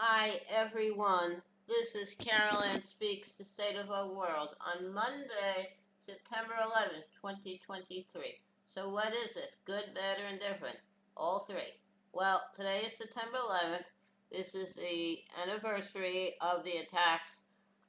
Hi everyone, this is Carolyn Speaks the State of Our World on Monday, September 11th, 2023. So what is it? Good, bad, or indifferent? All three. Well, today is September 11th. This is the anniversary of the attacks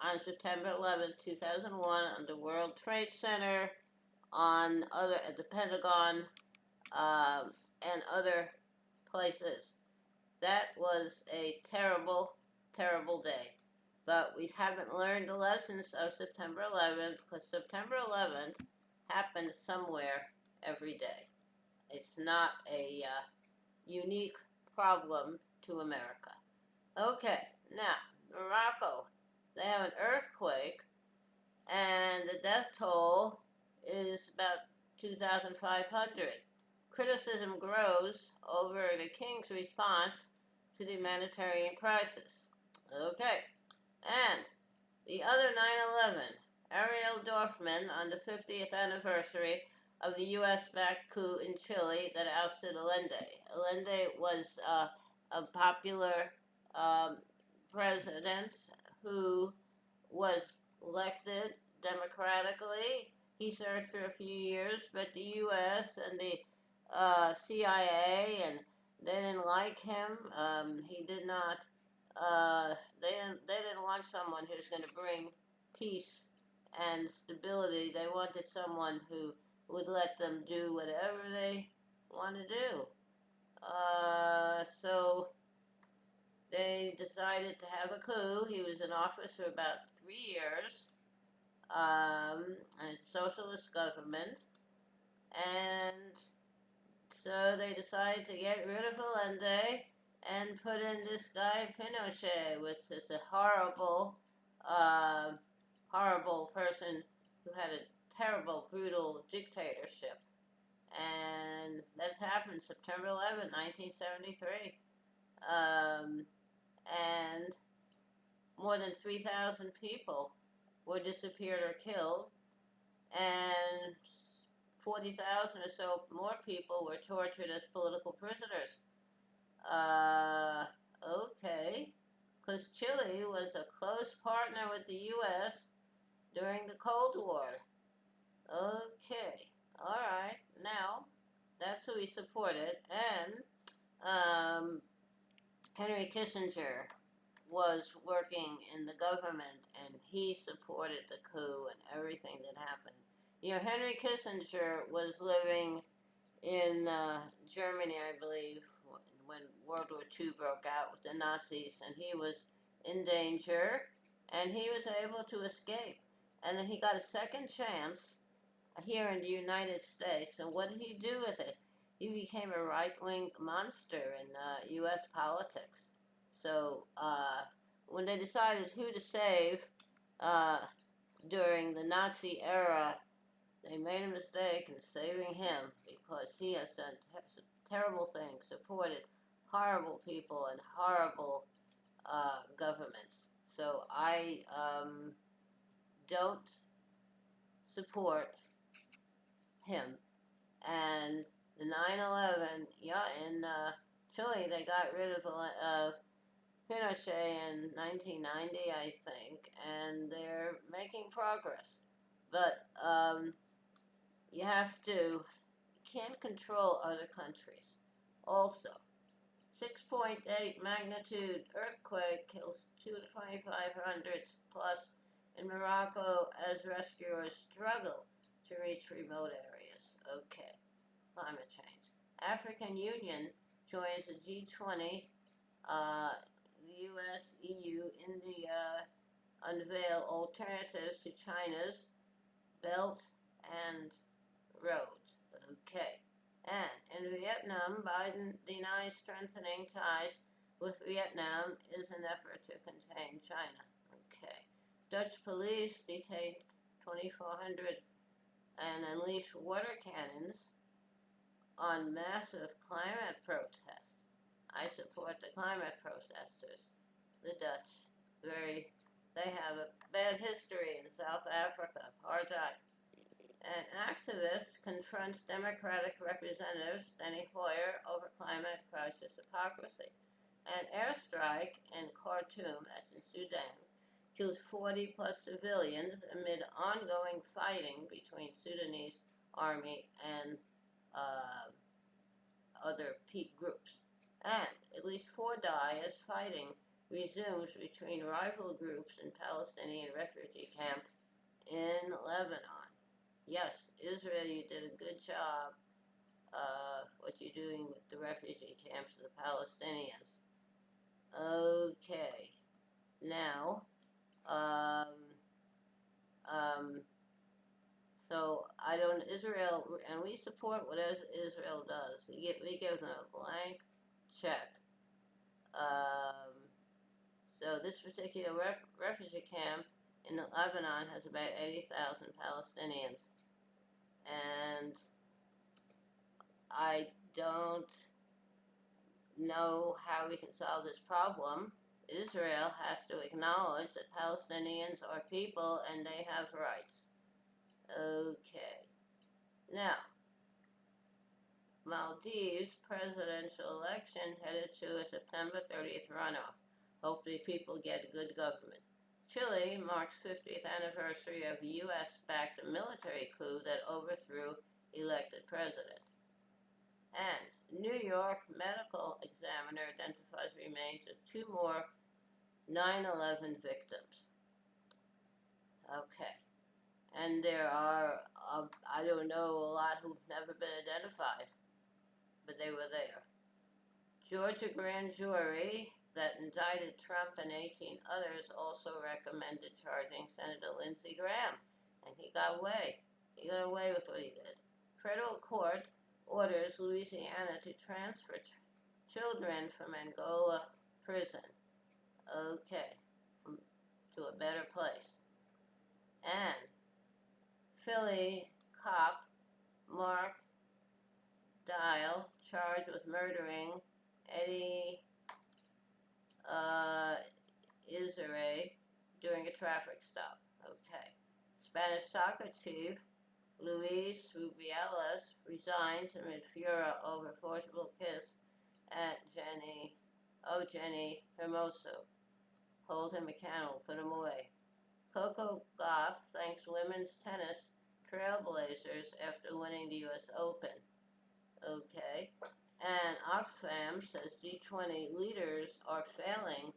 on September 11th, 2001 on the World Trade Center, at the Pentagon, and other places. That was a terrible, terrible day. But we haven't learned the lessons of September 11th because September 11th happened somewhere every day. It's not a unique problem to America. Okay, now, Morocco. They have an earthquake, and the death toll is about 2,500. Criticism grows over the king's response to the humanitarian crisis. Okay, and the other 9/11, Ariel Dorfman on the 50th anniversary of the US-backed coup in Chile that ousted Allende. Allende was a popular um, president who was elected democratically. He served for a few years, but the U.S. and the CIA and they didn't like him. He did not. They didn't want someone who's going to bring peace and stability. They wanted someone who would let them do whatever they want to do. So they decided to have a coup. He was in office for about 3 years, and it's a socialist government. And so they decided to get rid of Allende and put in this guy Pinochet, which is a horrible, uh, horrible person who had a terrible, brutal dictatorship. And that happened September 11th, 1973. Um, and more than 3,000 people were disappeared or killed, and 40,000 or so more people were tortured as political prisoners. Uh, okay, because Chile was a close partner with the U.S. during the Cold War. Okay, all right, now that's who he supported, and um, Henry Kissinger was working in the government and he supported the coup and everything that happened. Henry Kissinger was living in Germany, I believe, when World War II broke out with the Nazis, and he was in danger, and he was able to escape. And then he got a second chance here in the United States, and what did he do with it? He became a right-wing monster in U.S. politics. So when they decided who to save uh, during the Nazi era, they made a mistake in saving him because he has done terrible things, supported horrible people and horrible governments. So I don't support him. And the 9/11, yeah, in Chile, they got rid of Pinochet in 1990, I think, and they're making progress. But you have to, you can't control other countries. Also, 6.8 magnitude earthquake kills 2 to 2,500 plus in Morocco as rescuers struggle to reach remote areas. Okay, climate change. African Union joins the G20, the US, EU, India unveil alternatives to China's Belt and Road. Okay. And in Vietnam, Biden denies strengthening ties with Vietnam is an effort to contain China. Okay. Dutch police detained 2,400 and unleashed water cannons on massive climate protests. I support the climate protesters. The Dutch, they have a bad history in South Africa, apartheid. An activist confronts Democratic Representative Steny Hoyer over climate crisis hypocrisy. An airstrike in Khartoum, that's in Sudan, kills 40 plus civilians amid ongoing fighting between Sudanese army and uh, other peak groups. And at least 4 die as fighting resumes between rival groups in Palestinian refugee camp in Lebanon. Yes, Israel, you did a good job. What you're doing with the refugee camps of the Palestinians. Okay, now, um, um, so I don't Israel, and we support what Israel does. We give them a blank check. Um, so this particular refugee camp in Lebanon has about 80,000 Palestinians, and I don't know how we can solve this problem. Israel has to acknowledge that Palestinians are people and they have rights. Okay. Now, Maldives presidential election headed to a September 30th runoff. Hopefully people get good government. Chile marks 50th anniversary of U.S.-backed military coup that overthrew elected president. And New York medical examiner identifies remains of 2 more 9/11 victims. Okay. And there are, I don't know, a lot who've never been identified, but they were there. Georgia grand jury that indicted Trump and 18 others also recommended charging Senator Lindsey Graham, and he got away. He got away with what he did. Federal court orders Louisiana to transfer children from Angola prison. Okay, to a better place. And Philly cop Mark Dial charged with murdering Eddie Irizarry during a traffic stop. Okay. Spanish soccer chief Luis Rubiales resigns amid furor over forcible kiss at Jenny Hermoso. Hold him accountable, put him away. Coco Gauff thanks women's tennis trailblazers after winning the US Open. Okay. And Oxfam says G20 leaders are falling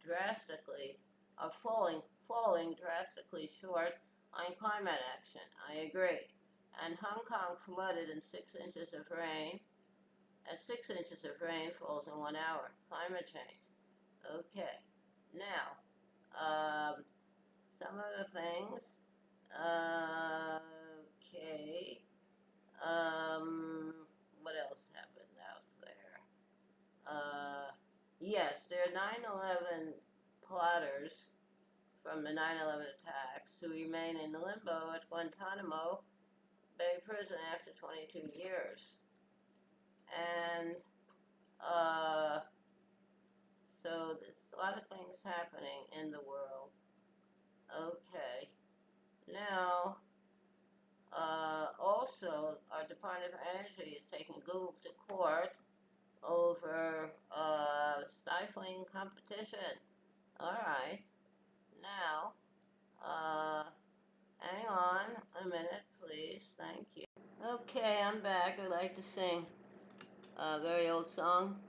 drastically short on climate action. I agree. And Hong Kong flooded in 6 inches of rain. And 6 inches of rain falls in 1 hour. Climate change. Okay. Now, some of the things. Okay. What else happened out there? Yes, there are 9/11 plotters from the 9/11 attacks who remain in limbo at Guantanamo Bay Prison after 22 years. And, so there's a lot of things happening in the world. Okay. Now, also, our Department of Energy is taking Google to court over stifling competition. All right. Now, hang on a minute, please. Thank you. Okay, I'm back. I'd like to sing a very old song.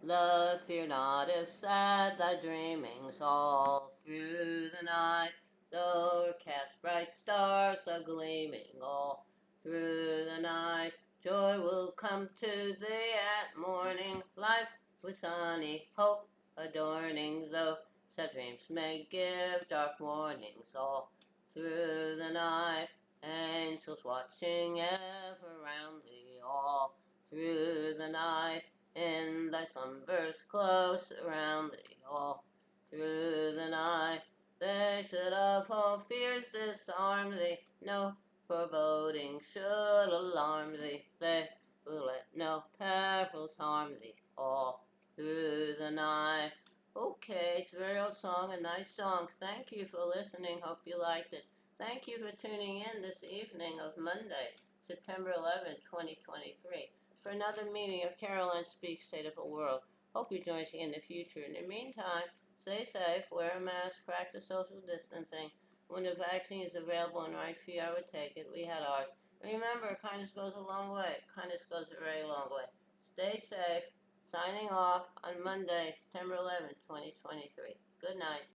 Love, fear not, if sad thy dreamings all through the night. Though cast bright stars are gleaming all through the night. Joy will come to thee at morning, life with sunny hope adorning, though sad dreams may give dark warnings all through the night. Angels watching ever round thee all through the night. In thy slumbers close around thee all through the night. They should of all fears disarm thee, no foreboding should alarm thee. They will let no perils harm thee all through the night. Okay, it's a very old song, a nice song. Thank you for listening. Hope you liked it. Thank you for tuning in this evening of Monday, September 11, 2023, for another meeting of Caroline Speaks State of the World. Hope you join us in the future. In the meantime, stay safe, wear a mask, practice social distancing. When the vaccine is available and right for you, I would take it. We had ours. Remember, kindness goes a long way. Kindness goes a very long way. Stay safe. Signing off on Monday, September 11th, 2023. Good night.